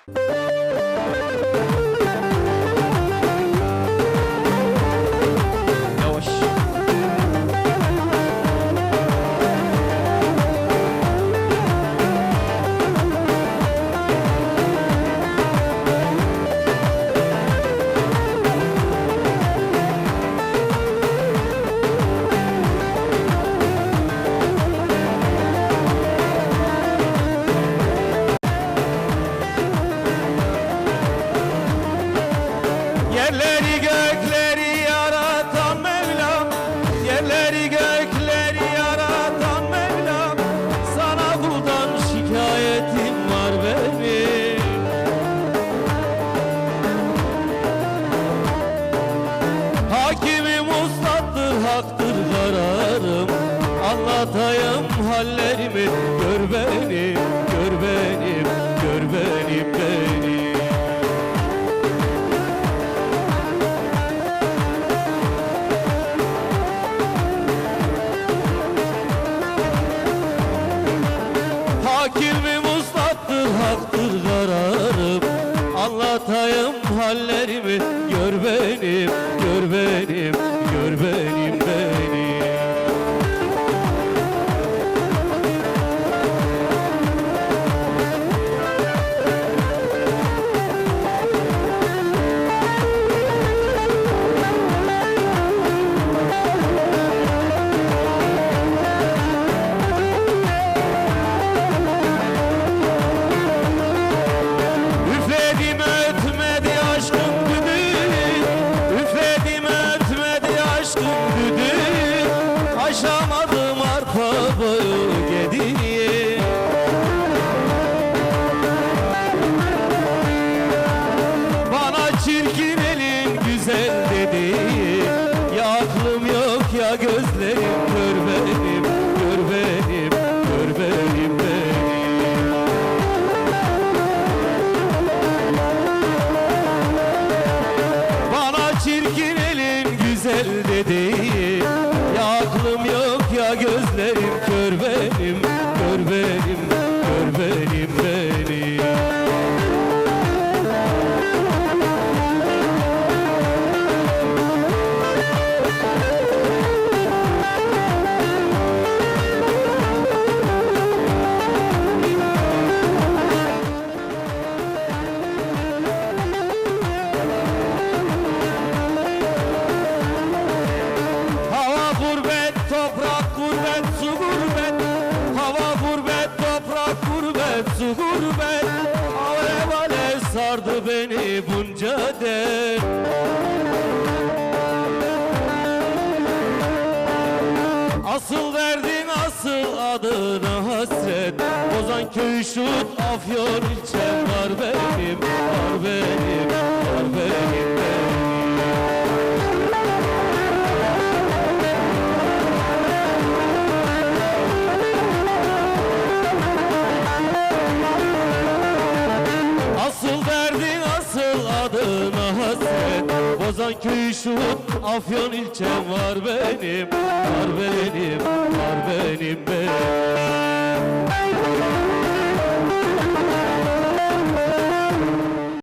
Yavaş. Yerleri gökleri yaratan Mevlam, yerleri gökleri yaratan Mevlam, sana kuldan şikayetim var benim. Hakimim ustattır, haktır kararım, anlatayım hallerimi, gör beni, gör benim, gör benim, benim. Hakimim ustattır, haktır kararım, anlatayım hallerimi, gör benim, gör benim, gör benim, benim. Üfledim ötmedi aşkın düdüğü, üfledim ötmedi aşkın düdüğü, aşamadım arpa boyu gediği. Bana çirkin elin güzel dedi, ya aklım yok ya gözlerim, gör benim, gör benim, gör benim, benim. Bana çirkin elin güzel dedi, ya aklım yok ya gözlerim, kör benim, kör benim, kör benim, benim. Hava gurbet, toprak gurbet, su gurbet. Hava gurbet, toprak gurbet, su gurbet. Alev alev sardı beni bunca dert. Asıl derdin asıl adına hasret, Ozanköy, Şut, Afyon ilçem var benim, var benim, var benim, benim. Asıl derdin asıl adına hasret, Ozanköy, Şut, Afyon ilçem var benim, var benim, var benim, benim.